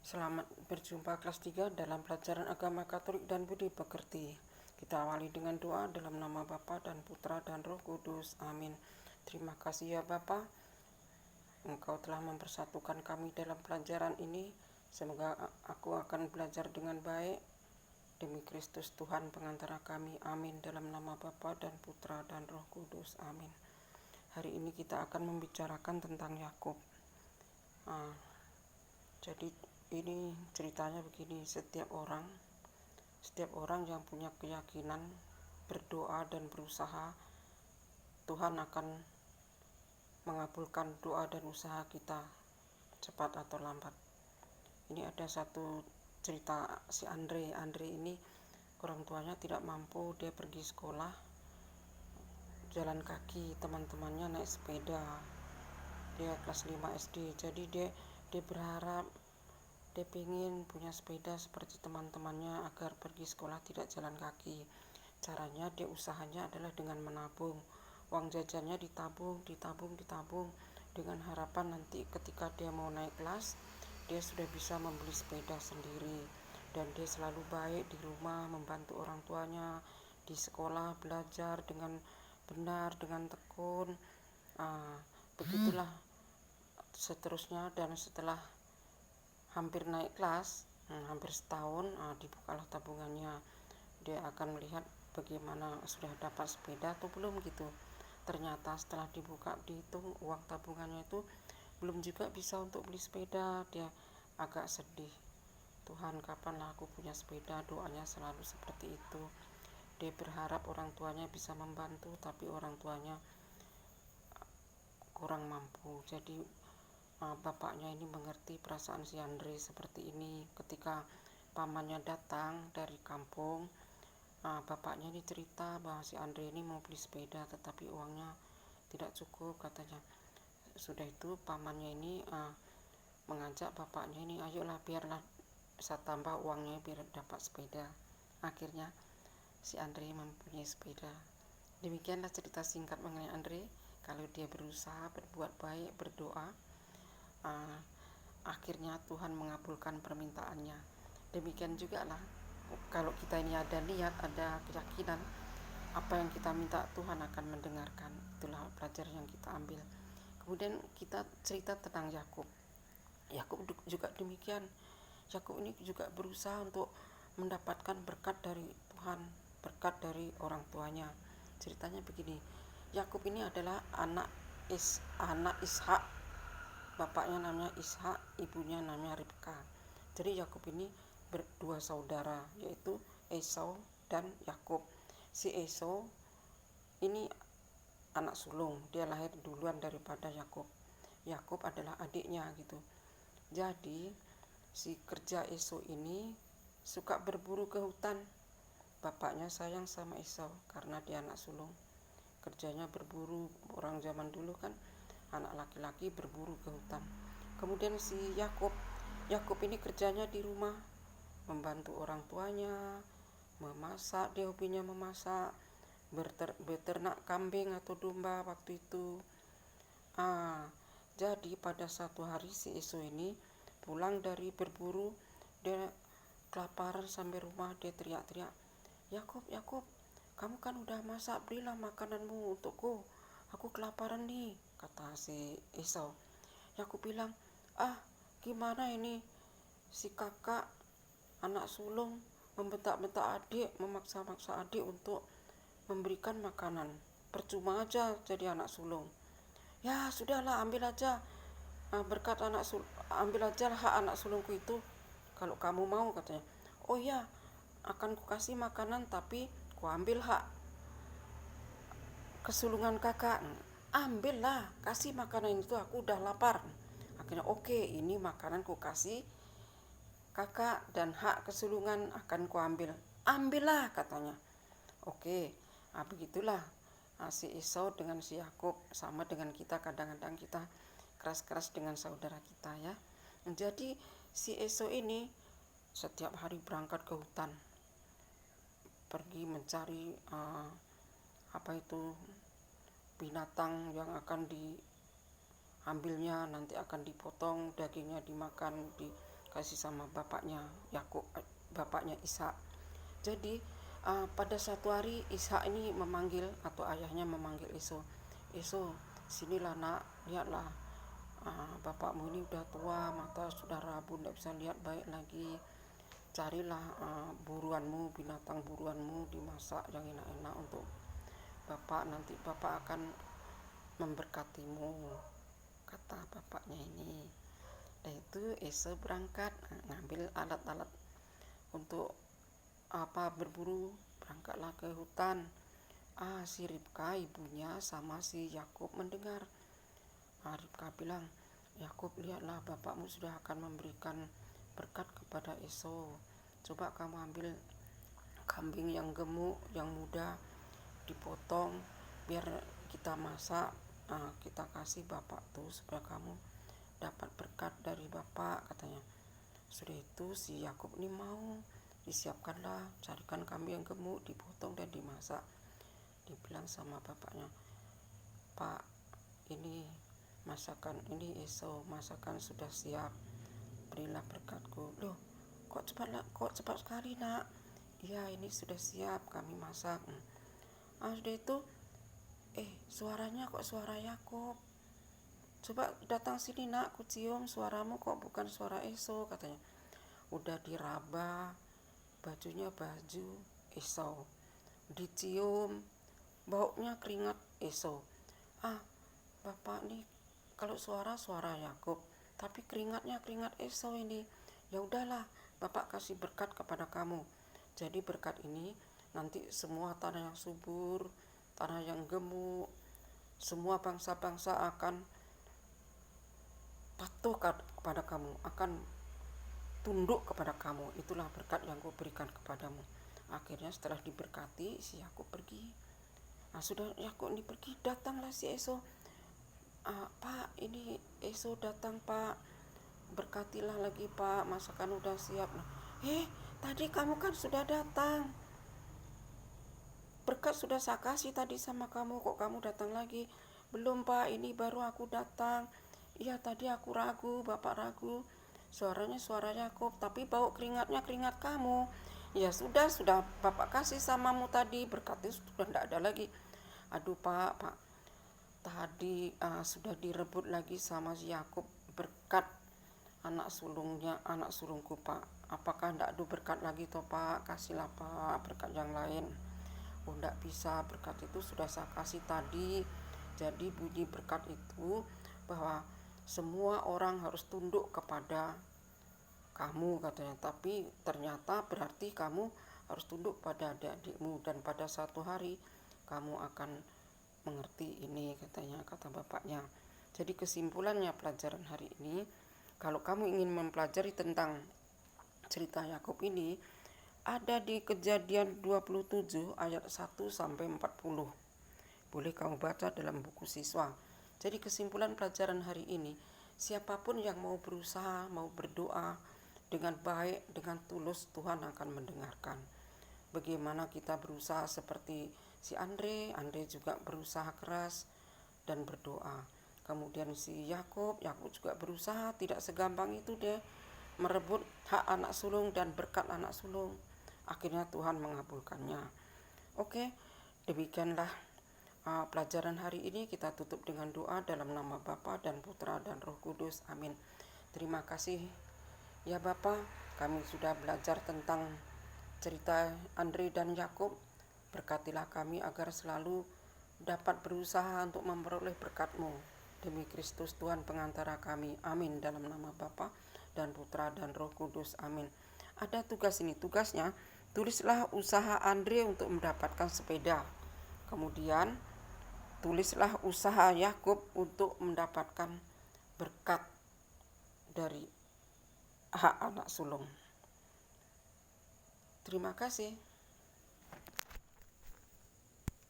Selamat berjumpa kelas 3 dalam pelajaran agama Katolik dan Budi Pekerti. Kita awali dengan doa dalam nama Bapa dan Putra dan Roh Kudus. Amin. Terima kasih ya Bapa, Engkau telah mempersatukan kami dalam pelajaran ini. Semoga aku akan belajar dengan baik. Demi Kristus Tuhan pengantara kami. Amin. Dalam nama Bapa dan Putra dan Roh Kudus. Amin. Hari ini kita akan membicarakan tentang Yakub. Jadi ini ceritanya begini, setiap orang yang punya keyakinan, berdoa dan berusaha, Tuhan akan mengabulkan doa dan usaha kita cepat atau lambat. Ini ada satu cerita si Andre ini orang tuanya tidak mampu, dia pergi sekolah jalan kaki, teman-temannya naik sepeda. Dia kelas 5 SD, jadi dia berharap dia ingin punya sepeda seperti teman-temannya agar pergi sekolah tidak jalan kaki. Caranya dia usahanya adalah dengan menabung. Uang jajannya ditabung dengan harapan nanti ketika dia mau naik kelas, dia sudah bisa membeli sepeda sendiri. Dan dia selalu baik di rumah, membantu orang tuanya, di sekolah belajar dengan benar, dengan tekun. Begitulah seterusnya, dan setelah hampir naik kelas, hampir setahun, dibukalah tabungannya. Dia akan melihat bagaimana sudah dapat sepeda atau belum gitu. Ternyata setelah dibuka, dihitung uang tabungannya itu belum juga bisa untuk beli sepeda. Dia agak sedih. Tuhan, kapanlah aku punya sepeda? Doanya selalu seperti itu. Dia berharap orang tuanya bisa membantu, tapi orang tuanya kurang mampu. Jadi bapaknya ini mengerti perasaan si Andre seperti ini. Ketika pamannya datang dari kampung, bapaknya ini cerita bahwa si Andre ini mau beli sepeda tetapi uangnya tidak cukup katanya. Sudah itu pamannya ini mengajak bapaknya ini, ayolah biarlah saya tambah uangnya biar dapat sepeda. Akhirnya si Andre mempunyai sepeda. Demikianlah cerita singkat mengenai Andre. Kalau dia berusaha, berbuat baik, berdoa, akhirnya Tuhan mengabulkan permintaannya. Demikian juga lah kalau kita ini ada niat, ada keyakinan, apa yang kita minta Tuhan akan mendengarkan. Itulah pelajaran yang kita ambil. Kemudian kita cerita tentang Yakub. Yakub juga demikian. Yakub ini juga berusaha untuk mendapatkan berkat dari Tuhan, berkat dari orang tuanya. Ceritanya begini, Yakub ini adalah anak Ishak. Bapaknya namanya Ishak, ibunya namanya Ribka. Jadi Yakub ini berdua saudara, yaitu Esau dan Yakub. Si Esau ini anak sulung, dia lahir duluan daripada Yakub. Yakub adalah adiknya gitu. Jadi si kerja Esau ini suka berburu ke hutan. Bapaknya sayang sama Esau karena dia anak sulung. Kerjanya berburu, orang zaman dulu kan anak laki-laki berburu ke hutan. Kemudian si Yakub ini kerjanya di rumah, membantu orang tuanya, memasak, dia hobinya memasak, beternak kambing atau domba waktu itu. Jadi pada satu hari si Esau ini pulang dari berburu, dia kelaparan sampai rumah, dia teriak-teriak, Yakub, kamu kan udah masak, belilah makananmu untukku, aku kelaparan nih, kata si Esau. Yakub bilang, gimana ini, si kakak anak sulung membentak-bentak adik, memaksa-maksa adik untuk memberikan makanan, percuma aja jadi anak sulung. Ya sudahlah, ambil aja berkat ambil aja hak anak sulungku itu kalau kamu mau, katanya. Oh ya, akan kukasih makanan tapi ku ambil hak kesulungan kakak. Ambillah, kasih makanan itu, aku udah lapar. Akhirnya oke, ini makanan ku kasih kakak dan hak kesulungan akan ku ambil. Ambillah, katanya. Oke, begitulah si Esau dengan si Yakub. Sama dengan kita, kadang-kadang kita keras-keras dengan saudara kita ya. Jadi si Esau ini setiap hari berangkat ke hutan, pergi mencari binatang yang akan diambilnya, nanti akan dipotong, dagingnya dimakan, kasih sama bapaknya Yakub, bapaknya Ishak. Jadi pada suatu hari Ishak ini memanggil, atau ayahnya memanggil Esau. Esau, sinilah nak, lihatlah, bapakmu ini udah tua, mata sudah rabun, tidak bisa lihat baik lagi. Carilah buruanmu, binatang buruanmu, dimasak yang enak-enak untuk bapak, nanti bapak akan memberkatimu, kata bapaknya ini. Dan itu Esau berangkat ngambil alat-alat untuk berburu, berangkatlah ke hutan. Si Ribka ibunya sama si Yakub mendengar. Ribka bilang, Yakub, lihatlah bapakmu sudah akan memberikan berkat kepada Esau. Coba kamu ambil kambing yang gemuk, yang muda, dipotong, biar kita masak, kita kasih bapak tuh supaya kamu dapat berkat dari bapak, katanya. Sudah itu si Yakub ini mau, disiapkanlah, carikan kambing yang gemuk, dipotong dan dimasak. Dibilang sama bapaknya, Pak, ini masakan, ini Esau, masakan sudah siap, berilah berkatku. Loh, kok cepat sekali nak? Iya, ini sudah siap, kami masak. Sudah itu, suaranya kok suara Yakub. Coba datang sini nak, ku cium suaramu kok bukan suara Esau, katanya. Udah diraba, bajunya baju Esau, dicium, baunya keringat Esau. Bapak nih kalau suara Yakub, tapi keringatnya keringat Esau ini. Ya udahlah, bapak kasih berkat kepada kamu. Jadi berkat ini nanti semua tanah yang subur, tanah yang gemuk, semua bangsa-bangsa akan patuh kepada kamu, akan tunduk kepada kamu. Itulah berkat yang kuberikan kepadamu. Akhirnya setelah diberkati, si Yakub pergi. Sudah Yakub ini pergi, datanglah si Esau. Pak, ini Esau datang pak, berkatilah lagi pak, masakan udah siap. Tadi kamu kan sudah datang, berkat sudah saya kasih tadi sama kamu, kok kamu datang lagi? Belum pak, ini baru aku datang. Iya, tadi aku ragu, bapak ragu, suaranya suara Yakub, tapi bau keringatnya keringat kamu. Ya sudah bapak kasih samamu tadi, berkatnya sudah tidak ada lagi. Aduh pak, tadi sudah direbut lagi sama si Yakub berkat anak sulungku pak. Apakah tidak ada berkat lagi toh pak? Kasihlah pak berkat yang lain. Tidak bisa, berkat itu sudah saya kasih tadi. Jadi bunyi berkat itu bahwa semua orang harus tunduk kepada kamu, katanya. Tapi ternyata berarti kamu harus tunduk pada adik-adikmu, dan pada satu hari kamu akan mengerti ini, katanya, kata bapaknya. Jadi kesimpulannya pelajaran hari ini, kalau kamu ingin mempelajari tentang cerita Yakub ini, ada di Kejadian 27 ayat 1 sampai 40. Boleh kamu baca dalam buku siswa. Jadi kesimpulan pelajaran hari ini, siapapun yang mau berusaha, mau berdoa dengan baik, dengan tulus, Tuhan akan mendengarkan. Bagaimana kita berusaha seperti si Andre juga berusaha keras dan berdoa. Kemudian si Yakub juga berusaha, tidak segampang itu dia merebut hak anak sulung dan berkat anak sulung. Akhirnya Tuhan mengabulkannya. Oke, demikianlah pelajaran hari ini. Kita tutup dengan doa dalam nama Bapa dan Putra dan Roh Kudus. Amin. Terima kasih ya Bapa, kami sudah belajar tentang cerita Andre dan Yakub. Berkatilah kami agar selalu dapat berusaha untuk memperoleh berkat-Mu. Demi Kristus Tuhan pengantara kami. Amin. Dalam nama Bapa dan Putra dan Roh Kudus. Amin. Ada tugas ini. Tugasnya, tulislah usaha Andre untuk mendapatkan sepeda. Kemudian tulislah usaha Yakub untuk mendapatkan berkat dari hak anak sulung. Terima kasih.